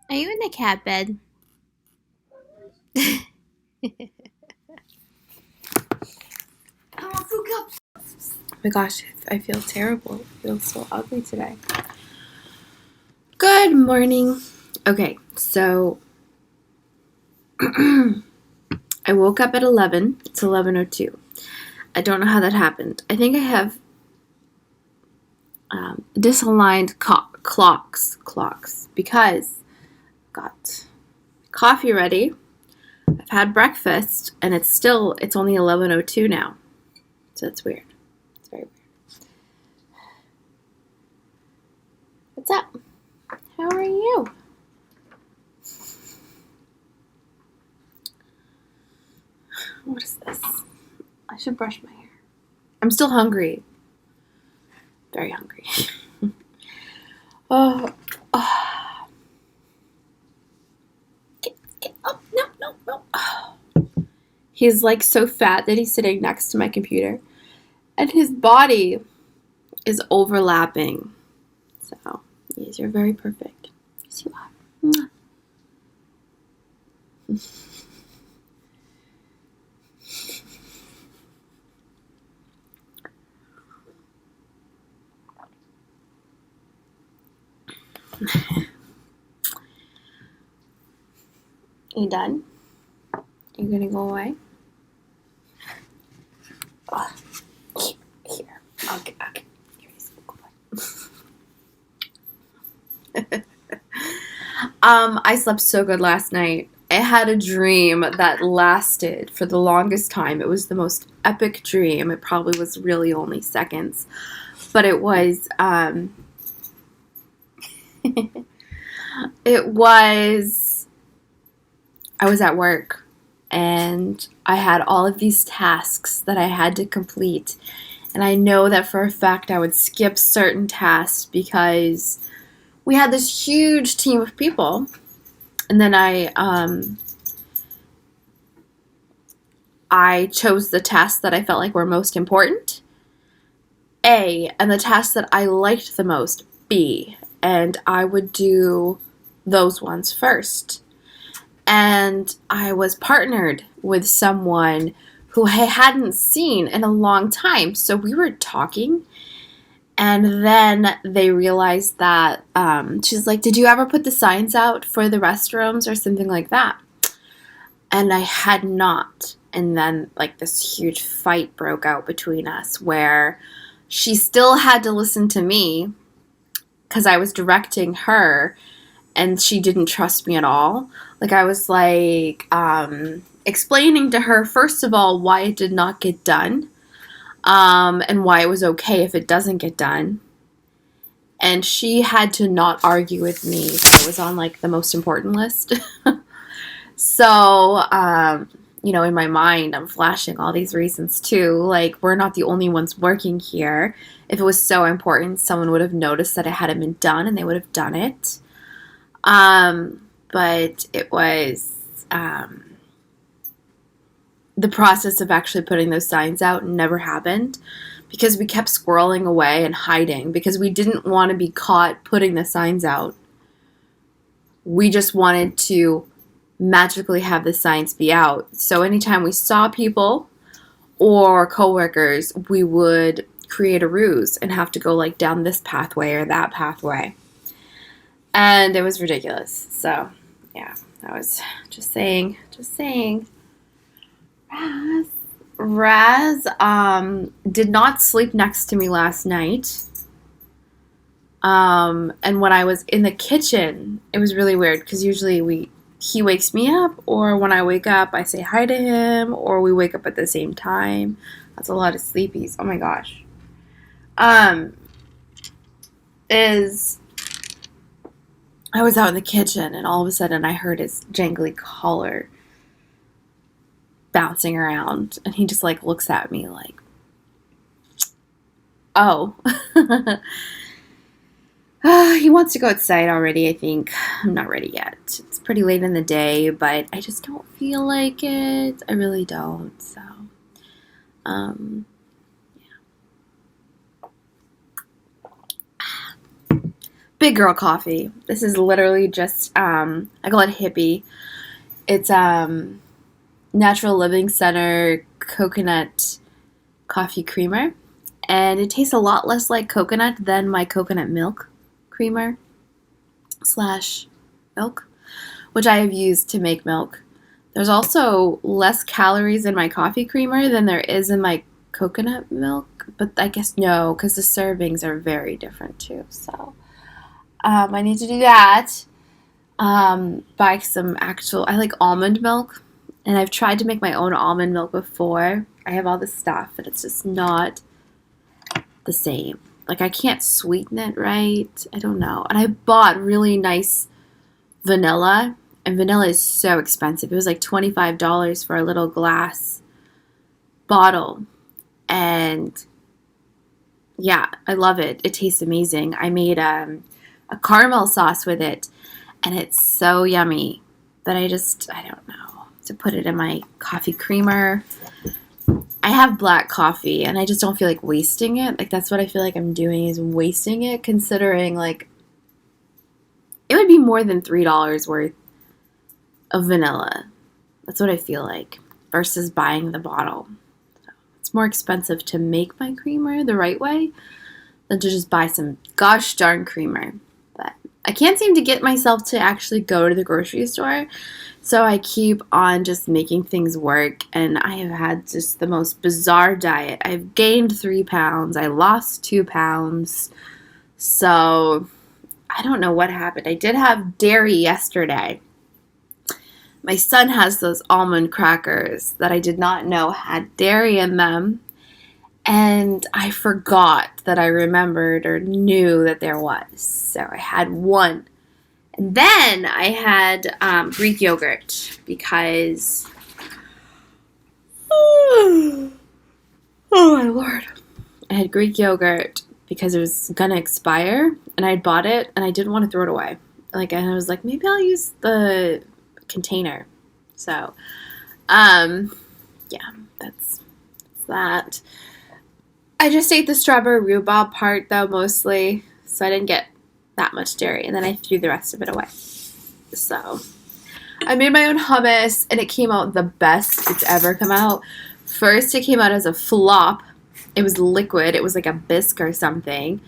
Are you in the cat bed? Oh my gosh, I feel terrible. I feel so ugly today. Good morning. Okay, so I woke up at 11. It's 11:02. I don't know how that happened. I think I have disaligned clocks because I got coffee ready. I've had breakfast and it's only 11:02 now. So it's weird. It's very weird. What's up? How are you? What is this? I should brush my hair. I'm still hungry. Very hungry. Oh. Get up. No. Oh. He's like so fat that he's sitting next to my computer. And his body is overlapping. So, yes, you're very perfect. Yes, you are. You done? You gonna go away? Oh, here. Okay. I slept so good last night. I had a dream that lasted for the longest time. It was the most epic dream. It probably was really only seconds, but it was. It was. I was at work, and I had all of these tasks that I had to complete, and I know that for a fact I would skip certain tasks because we had this huge team of people. And then I chose the tasks that I felt like were most important, A, and the tasks that I liked the most, B, and I would do those ones first. And I was partnered with someone who I hadn't seen in a long time, so we were talking. And then they realized that she's like, "Did you ever put the signs out for the restrooms or something like that?" And I had not. And then, like, this huge fight broke out between us where she still had to listen to me because I was directing her and she didn't trust me at all. Like, I was like explaining to her, first of all, why it did not get done, and why it was okay if it doesn't get done. And she had to not argue with me. So it was on like the most important list. So, in my mind, I'm flashing all these reasons too. Like, we're not the only ones working here. If it was so important, someone would have noticed that it hadn't been done and they would have done it. But it was the process of actually putting those signs out never happened because we kept squirreling away and hiding because we didn't want to be caught putting the signs out. We just wanted to magically have the signs be out. So anytime we saw people or coworkers, we would create a ruse and have to go like down this pathway or that pathway. And it was ridiculous. So, yeah, I was just saying. Raz did not sleep next to me last night. And when I was in the kitchen, it was really weird because usually he wakes me up, or when I wake up, I say hi to him, or we wake up at the same time. That's a lot of sleepies. Oh my gosh. I was out in the kitchen, and all of a sudden I heard his jangly collar bouncing around, and he just like looks at me like, oh. He wants to go outside already, I think. I'm not ready yet. It's pretty late in the day, but I just don't feel like it. I really don't. So, yeah. Big Girl Coffee. This is literally just, I call it hippie. It's Natural Living Center coconut coffee creamer. And it tastes a lot less like coconut than my coconut milk creamer slash milk, which I have used to make milk. There's also less calories in my coffee creamer than there is in my coconut milk, but I guess no, because the servings are very different too. So I need to do that. Buy some actual, I like almond milk, and I've tried to make my own almond milk before. I have all this stuff, but it's just not the same. Like, I can't sweeten it right. I don't know. And I bought really nice vanilla, and vanilla is so expensive. It was like $25 for a little glass bottle. And yeah, I love it. It tastes amazing. I made a caramel sauce with it, and it's so yummy that I don't know, to put it in my coffee creamer. I have black coffee, and I just don't feel like wasting it. Like, that's what I feel like I'm doing, is wasting it, considering, like, it would be more than $3 worth of vanilla. That's what I feel like, versus buying the bottle. So it's more expensive to make my creamer the right way than to just buy some gosh darn creamer. But I can't seem to get myself to actually go to the grocery store, so I keep on just making things work, and I have had just the most bizarre diet. I've gained 3 pounds. I lost 2 pounds. So I don't know what happened. I did have dairy yesterday. My son has those almond crackers that I did not know had dairy in them, and I forgot that I remembered or knew that there was. So I had one. And then I had Greek yogurt because, oh my Lord, I had Greek yogurt because it was going to expire, and I had bought it, and I didn't want to throw it away. Like, and I was like, maybe I'll use the container. So, yeah, that's that. I just ate the strawberry rhubarb part, though, mostly, so I didn't get that much dairy, and then I threw the rest of it away. So I made my own hummus, and it came out the best it's ever come out. First, it came out as a flop. It was liquid. It was like a bisque or something.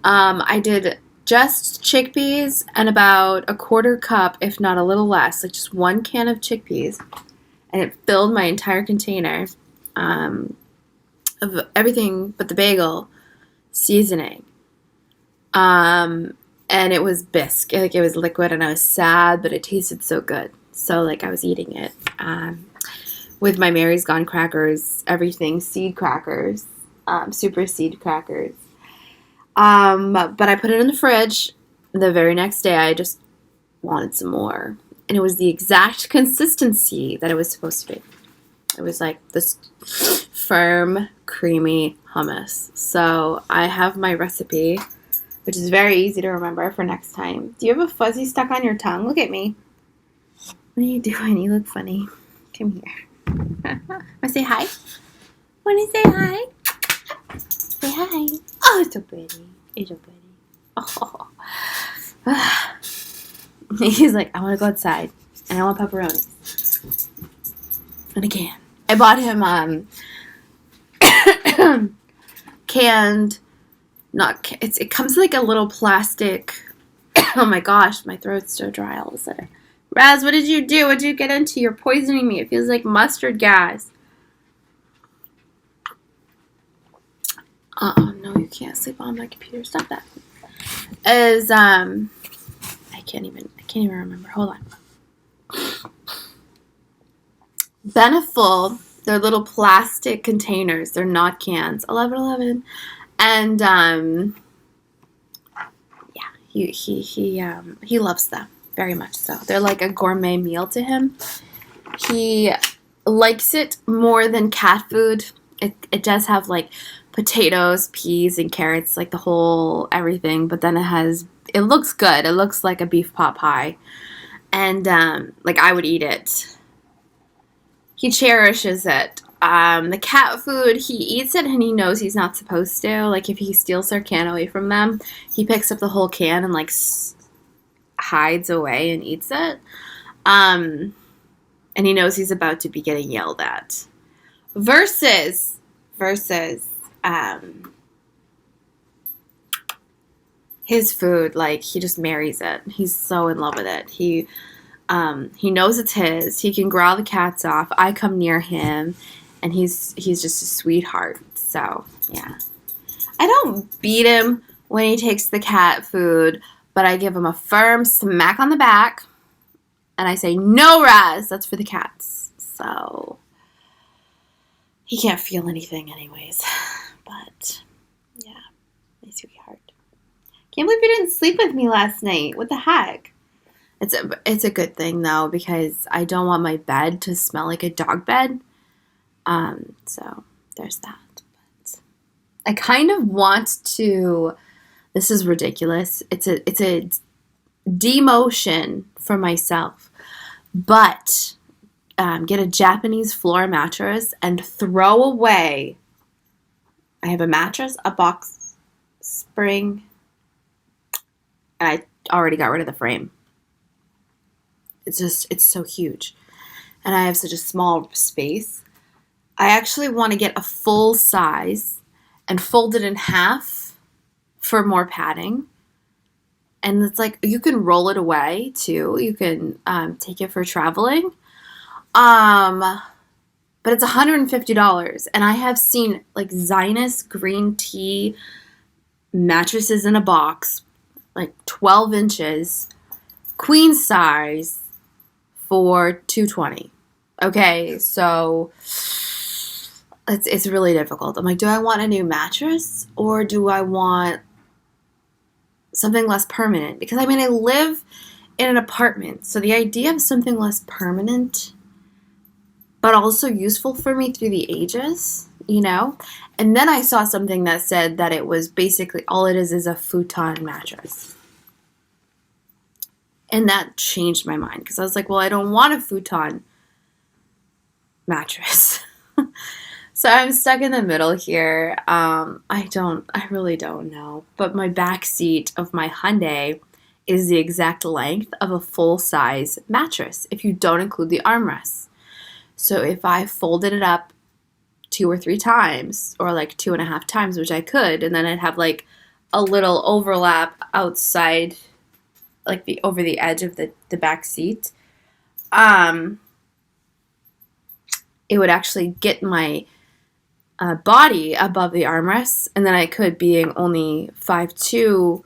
I did just chickpeas and about a quarter cup, if not a little less, like just 1 can of chickpeas, and it filled my entire container of everything but the bagel seasoning. And it was bisque. Like, it was liquid, and I was sad, but it tasted so good. So, like, I was eating it with my Mary's Gone crackers, everything seed crackers, super seed crackers. But I put it in the fridge. The very next day, I just wanted some more. And it was the exact consistency that it was supposed to be. It was like this firm, creamy hummus. So I have my recipe, which is very easy to remember for next time. Do you have a fuzzy stuck on your tongue? Look at me. What are you doing? You look funny. Come here. Want to say hi? Want to say hi? Say hi. Oh, it's so pretty. It's so pretty. Oh. He's like, I want to go outside, and I want pepperoni. And again, I bought him canned. It comes like a little plastic. Oh my gosh, my throat's so dry all of a sudden. Raz, what did you do? What did you get into? You're poisoning me. It feels like mustard gas. No, you can't sleep on my computer. Stop that. I can't even remember. Hold on. Beneful, they're little plastic containers. They're not cans. 11. And yeah, he loves them very much so. They're like a gourmet meal to him. He likes it more than cat food. It does have like potatoes, peas, and carrots, like the whole everything, but then it looks good. It looks like a beef pot pie. And like, I would eat it. He cherishes it. The cat food, he eats it and he knows he's not supposed to. Like, if he steals their can away from them, he picks up the whole can and, like, hides away and eats it. And he knows he's about to be getting yelled at. Versus, his food, like, he just marries it. He's so in love with it. He knows it's his. He can growl the cats off. I come near him, and he's just a sweetheart. So, yeah. I don't beat him when he takes the cat food, but I give him a firm smack on the back, and I say, no, Raz, that's for the cats. So, he can't feel anything anyways. But, yeah, my sweetheart. Can't believe you didn't sleep with me last night. What the heck? It's a good thing, though, because I don't want my bed to smell like a dog bed. So there's that. But I kind of want to. This is ridiculous. It's a demotion for myself, but get a Japanese floor mattress and throw away. I have a mattress, a box spring, and I already got rid of the frame. It's so huge. And I have such a small space. I actually want to get a full size and fold it in half for more padding. And it's like, you can roll it away too. You can take it for traveling. But it's $150. And I have seen like Zinus green tea mattresses in a box, like 12 inches, queen size, for $220. Okay, so it's really difficult. I'm like, do I want a new mattress or do I want something less permanent? Because I mean, I live in an apartment, so the idea of something less permanent, but also useful for me through the ages, you know? And then I saw something that said that it was basically all it is a futon mattress. And that changed my mind because I was like, well, I don't want a futon mattress. So I'm stuck in the middle here. I really don't know. But my back seat of my Hyundai is the exact length of a full-size mattress if you don't include the armrests. So if I folded it up 2 or 3 times, or like 2.5 times, which I could, and then I'd have like a little overlap outside, like over the edge of the back seat, it would actually get my body above the armrests, and then I could, being only 5'2",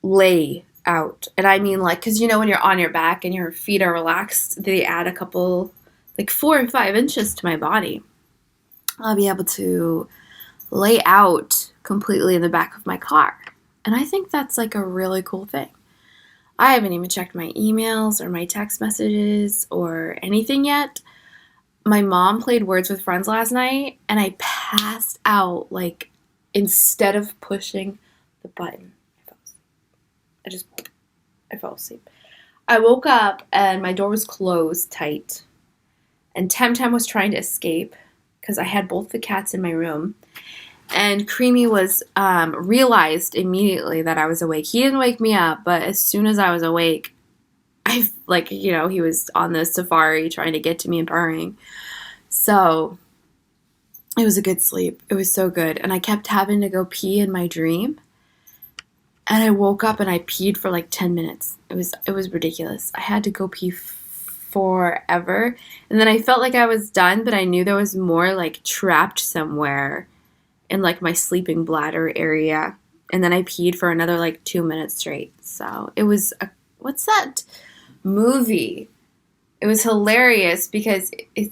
lay out. And I mean, like, because you know when you're on your back and your feet are relaxed, they add a couple, like 4 or 5 inches to my body. I'll be able to lay out completely in the back of my car. And I think that's like a really cool thing. I haven't even checked my emails or my text messages or anything yet. My mom played Words with Friends last night, and I passed out, like, instead of pushing the button. I fell asleep. I woke up, and my door was closed tight, and Temtem was trying to escape, because I had both the cats in my room, and Creamy was, realized immediately that I was awake. He didn't wake me up, but as soon as I was awake, he was on the safari trying to get to me and purring. So it was a good sleep. It was so good. And I kept having to go pee in my dream. And I woke up and I peed for like 10 minutes. It was ridiculous. I had to go pee forever. And then I felt like I was done, but I knew there was more like trapped somewhere in like my sleeping bladder area. And then I peed for another like 2 minutes straight. So it was, what's that movie? It was hilarious because I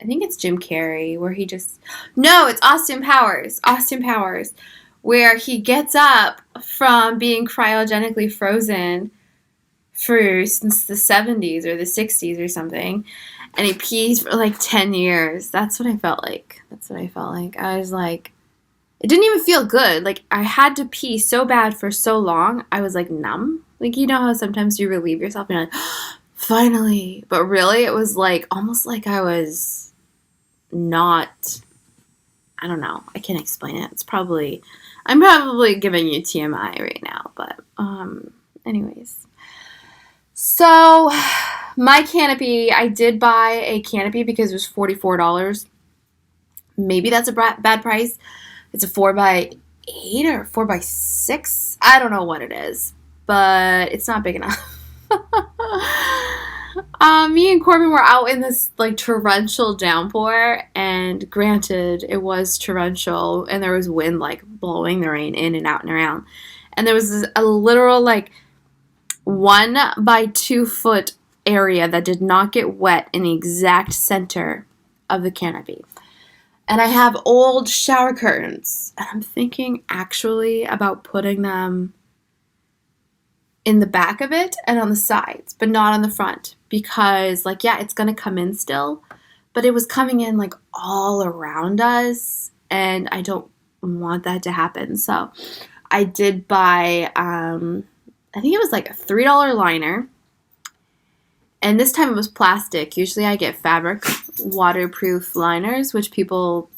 think it's Jim Carrey where he just, no, it's Austin Powers, where he gets up from being cryogenically frozen since the 70s or the 60s or something, and he pees for like 10 years. That's what I felt like. I was like, it didn't even feel good. Like, I had to pee so bad for so long, I was like numb. Like, you know how sometimes you relieve yourself and you're like, Finally. But really, it was like almost like I was not. I don't know. I can't explain it. I'm probably giving you TMI right now, but anyways. So my canopy, I did buy a canopy because it was $44. Maybe that's a bad price. It's a 4x8 or 4x6. I don't know what it is, but it's not big enough. Me and Corbin were out in this like torrential downpour, and granted, it was torrential, and there was wind like blowing the rain in and out and around, and there was a literal like 1 by 2 foot area that did not get wet in the exact center of the canopy. And I have old shower curtains, and I'm thinking actually about putting them in the back of it and on the sides, but not on the front, because like, yeah, it's going to come in still, but it was coming in like all around us, and I don't want that to happen. So I did buy, I think it was like a $3 liner, and this time it was plastic. Usually I get fabric waterproof liners, which people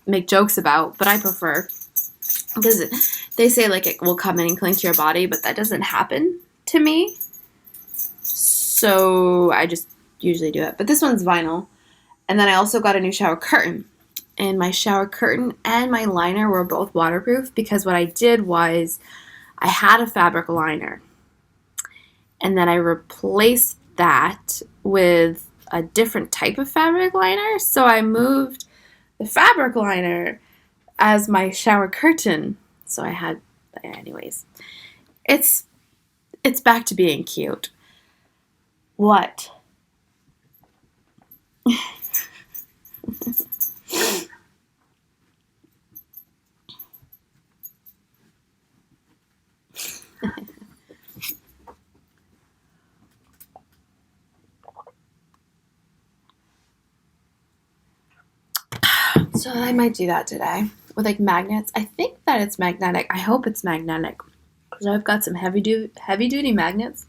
make jokes about, but I prefer, because they say like it will come in and cling to your body, but that doesn't happen to me. So I just usually do it. But this one's vinyl. And then I also got a new shower curtain. And my shower curtain and my liner were both waterproof, because what I did was I had a fabric liner. And then I replaced that with a different type of fabric liner. So I moved the fabric liner as my shower curtain. So I had, anyways, it's back to being cute. What? So I might do that today with like magnets. I think that it's magnetic. I hope it's magnetic, because I've got some heavy duty magnets,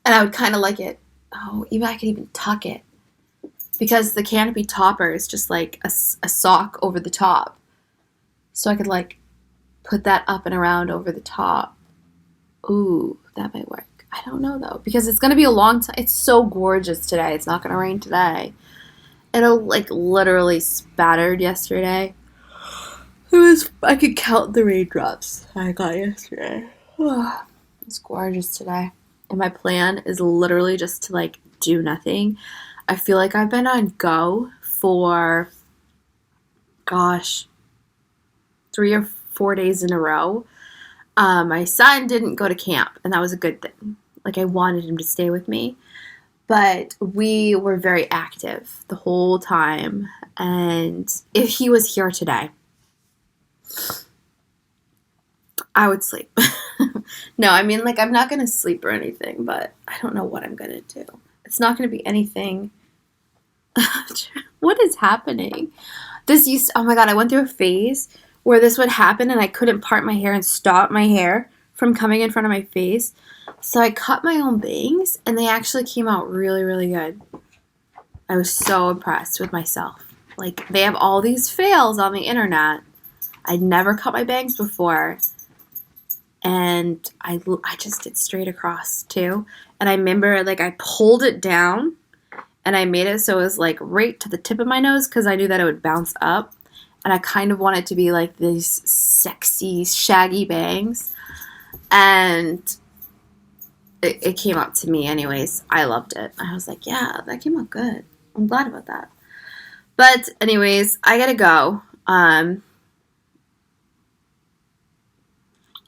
and I would kind of like it. Oh, even I could even tuck it, because the canopy topper is just like a sock over the top, so I could like put that up and around over the top. Ooh, that might work. I don't know though, because it's gonna be a long time. It's so gorgeous today. It's not gonna rain today. It like literally spattered yesterday. I could count the raindrops I got yesterday. It's gorgeous today. And my plan is literally just to like do nothing. I feel like I've been on go for, gosh, 3 or 4 days in a row. My son didn't go to camp, and that was a good thing. Like, I wanted him to stay with me. But we were very active the whole time. And if he was here today, I would sleep. No, I mean, like, I'm not going to sleep or anything, but I don't know what I'm going to do. It's not going to be anything. What is happening? Oh my God, I went through a phase where this would happen and I couldn't part my hair and stop my hair from coming in front of my face. So I cut my own bangs, and they actually came out really, really good. I was so impressed with myself. Like, they have all these fails on the internet. I'd never cut my bangs before, and I just did straight across too. And I remember, like, I pulled it down, and I made it so it was like right to the tip of my nose, because I knew that it would bounce up. And I kind of wanted to be like these sexy, shaggy bangs. And it came up to me anyways. I loved it. I was like, yeah, that came out good. I'm glad about that. But anyways, I gotta go. I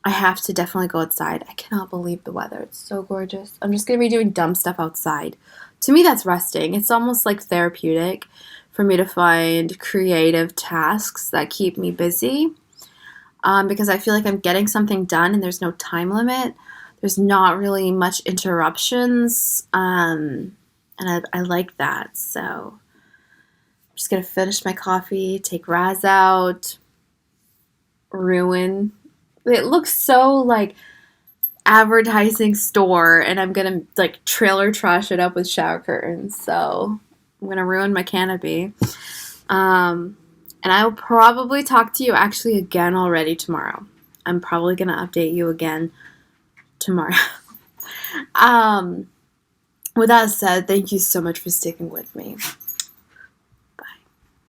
have to definitely go outside. I cannot believe the weather. It's so gorgeous. I'm just gonna be doing dumb stuff outside. To me, that's resting. It's almost like therapeutic for me to find creative tasks that keep me busy. Because I feel like I'm getting something done and there's no time limit. There's not really much interruptions, and I like that. So I'm just going to finish my coffee, take Raz out, ruin. It looks so like, advertising store, and I'm gonna like trailer trash it up with shower curtains. So I'm gonna ruin my canopy. And I will probably talk to you actually again already tomorrow. I'm probably gonna update you again tomorrow. um, with that said, thank you so much for sticking with me.